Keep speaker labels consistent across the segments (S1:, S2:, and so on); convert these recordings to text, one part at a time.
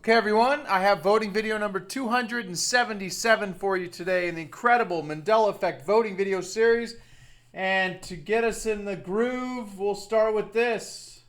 S1: Okay, everyone, I have voting video number 277 for you today in the incredible Mandela Effect voting video series. And to get us in the groove, we'll start with this.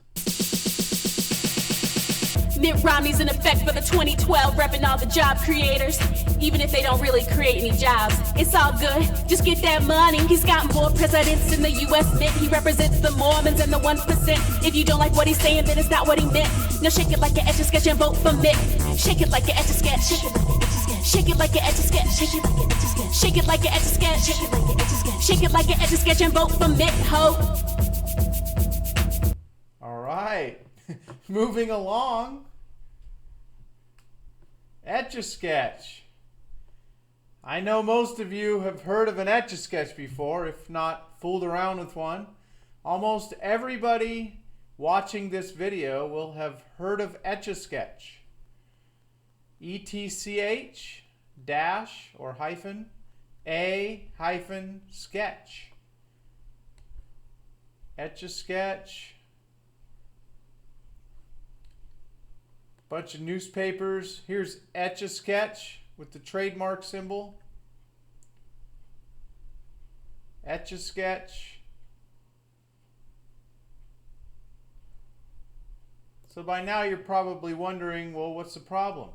S2: Mitt Romney's in effect for the 2012, repping all the job creators. Even if they don't really create any jobs, it's all good, just get that money. He's got more presidents in the US Mint. He represents the Mormons and the 1%. If you don't like what he's saying, then it's not what he meant. Now shake it like an Etch-A-Sketch and vote for Mitt. Shake it like an Etch-A-Sketch. Shake it like an Etch-A-Sketch. Shake it like an Etch-A-Sketch. Shake it like an Etch-A-Sketch. Shake it like an Etch-A-Sketch. Shake it like an Etch-A-Sketch and vote for Mitt, ho.
S1: All right, moving along. Etch-A-Sketch. I know most of you have heard of an Etch-A-Sketch before, if not fooled around with one. Almost everybody watching this video will have heard of Etch-A-Sketch. ETCH dash or hyphen A hyphen sketch. Etch-A-Sketch. Bunch of newspapers. Here's Etch-A-Sketch with the trademark symbol. Etch-A-Sketch. So by now you're probably wondering, well, what's the problem?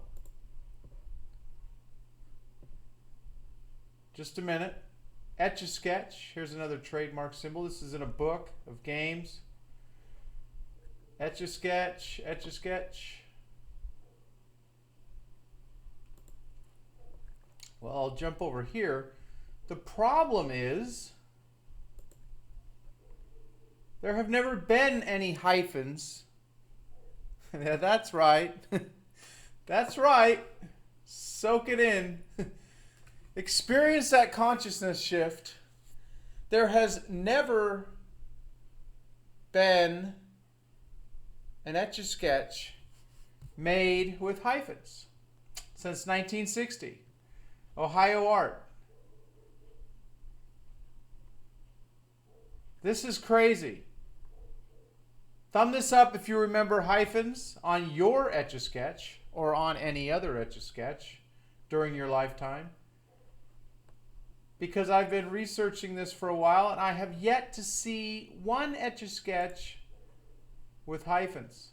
S1: Just a minute. Etch-A-Sketch. Here's another trademark symbol. This is in a book of games. Etch-A-Sketch, Etch-A-Sketch. Well, I'll jump over here. The problem is there have never been any hyphens. Yeah, that's right. That's right. Soak it in. Experience that consciousness shift. There has never been an Etch-A-Sketch made with hyphens since 1960. Ohio Art. This is crazy. Thumb this up if you remember hyphens on your Etch-A-Sketch or on any other Etch-A-Sketch during your lifetime. Because I've been researching this for a while and I have yet to see one Etch-A-Sketch with hyphens.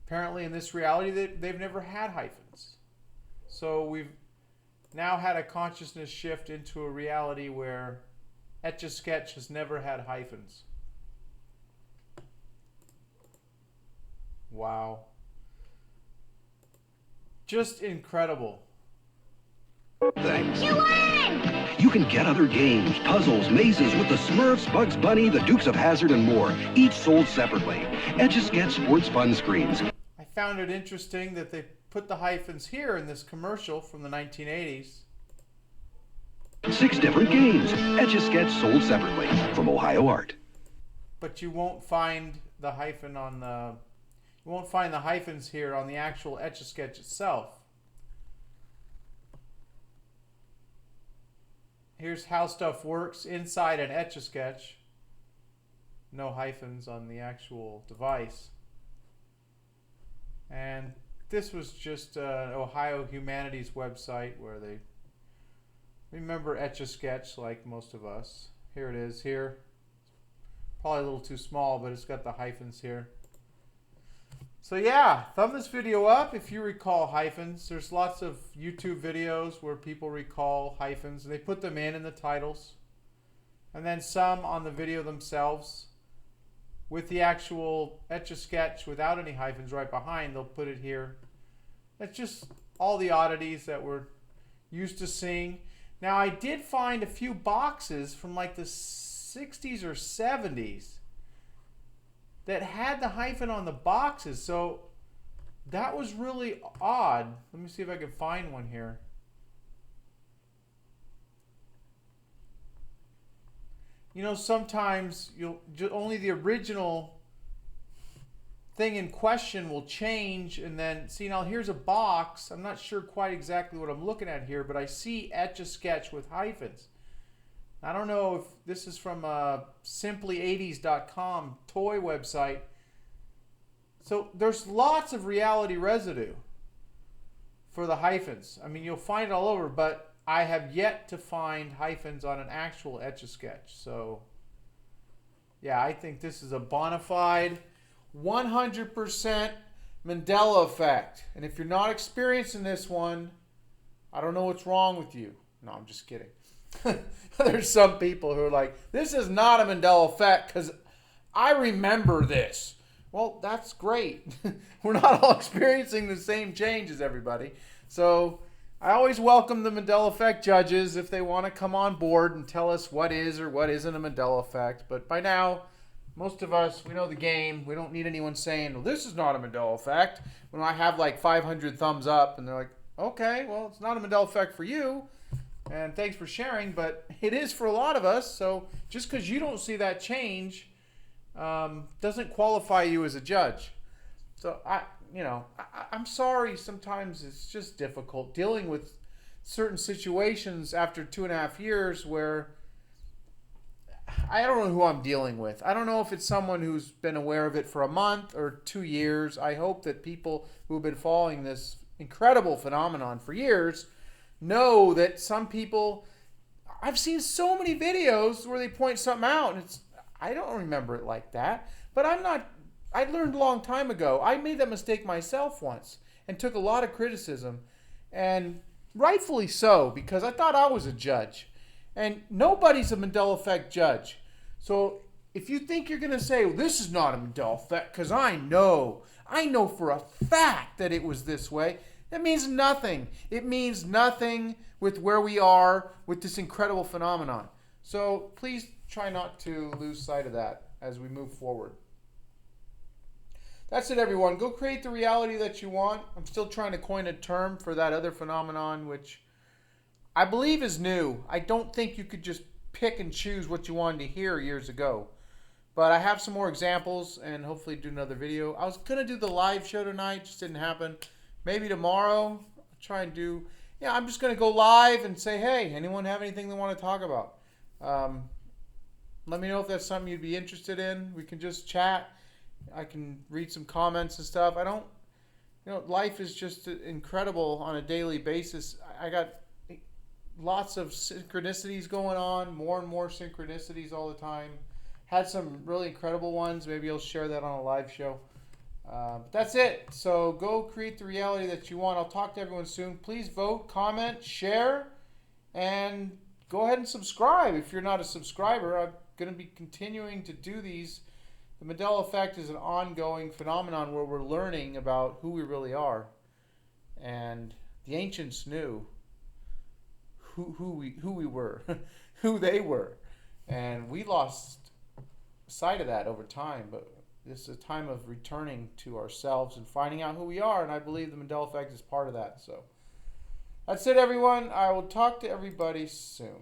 S1: Apparently in this reality they've never had hyphens. So we've now had a consciousness shift into a reality where Etch-A-Sketch has never had hyphens. Wow. Just incredible.
S3: Thanks. You win! You can get other games, puzzles, mazes with the Smurfs, Bugs Bunny, the Dukes of Hazzard, and more, each sold separately. Etch-A-Sketch Sports Fun Screens.
S1: I found it interesting that they put the hyphens here in this commercial from the 1980s.
S3: 6 different games. Etch-A-Sketch sold separately from Ohio Art.
S1: But you won't find the hyphen on the... You won't find the hyphens here on the actual Etch-A-Sketch itself. Here's how stuff works inside an Etch-A-Sketch. No hyphens on the actual device. And this was just an Ohio Humanities website where they remember Etch-A-Sketch like most of us. Here it is here. Probably a little too small, but it's got the hyphens here. So yeah, thumb this video up if you recall hyphens. There's lots of YouTube videos where people recall hyphens. They put them in the titles. And then some on the video themselves. With the actual Etch-A-Sketch without any hyphens right behind, they'll put it here. That's just all the oddities that we're used to seeing. Now I did find a few boxes from like the 60s or 70s that had the hyphen on the boxes, so that was really odd. Let me see if I can find one here. You know, sometimes only the original thing in question will change, and then see, now here's a box. I'm not sure quite exactly what I'm looking at here, but I see Etch-A-Sketch with hyphens. I don't know if this is from a simply80s.com toy website. So there's lots of reality residue for the hyphens. I mean, you'll find it all over, but I have yet to find hyphens on an actual Etch-A-Sketch. So yeah, I think this is a bona fide 100% Mandela effect. And if you're not experiencing this one, I don't know what's wrong with you. No, I'm just kidding. There's some people who are like, this is not a Mandela effect because I remember this. Well, that's great. We're not all experiencing the same change as everybody. So I always welcome the Mandela effect judges if they want to come on board and tell us what is or what isn't a Mandela effect. But by now, most of us, we know the game. We don't need anyone saying, well, this is not a Mandela effect. When I have like 500 thumbs up and they're like, okay, well, it's not a Mandela effect for you. And thanks for sharing, but it is for a lot of us. So just because you don't see that change doesn't qualify you as a judge. So I'm sorry. Sometimes it's just difficult dealing with certain situations after 2.5 years where I don't know who I'm dealing with. I don't know if it's someone who's been aware of it for a month or 2 years. I hope that people who have been following this incredible phenomenon for years know that some people, I've seen so many videos where they point something out and I don't remember it like that, but I learned a long time ago. I made that mistake myself once and took a lot of criticism, and rightfully so, because I thought I was a judge. And nobody's a Mandela effect judge. So if you think you're going to say, well, this is not a Mandela effect because I know for a fact that it was this way, that means nothing. It means nothing with where we are with this incredible phenomenon. So please try not to lose sight of that as we move forward. That's it, everyone. Go create the reality that you want. I'm still trying to coin a term for that other phenomenon, which I believe is new. I don't think you could just pick and choose what you wanted to hear years ago. But I have some more examples and hopefully do another video. I was going to do the live show tonight. Just didn't happen. Maybe tomorrow. I'll try and do... Yeah, I'm just going to go live and say, hey, anyone have anything they want to talk about? Let me know if that's something you'd be interested in. We can just chat. I can read some comments and stuff. Life is just incredible on a daily basis. I got lots of synchronicities going on, more and more synchronicities all the time. Had some really incredible ones. Maybe I'll share that on a live show. But that's it. So go create the reality that you want. I'll talk to everyone soon. Please vote, comment, share, and go ahead and subscribe. If you're not a subscriber, I'm going to be continuing to do these. The Mandela effect is an ongoing phenomenon where we're learning about who we really are. And the ancients knew who we were, who they were. And we lost sight of that over time. But this is a time of returning to ourselves and finding out who we are. And I believe the Mandela effect is part of that. So that's it, everyone. I will talk to everybody soon.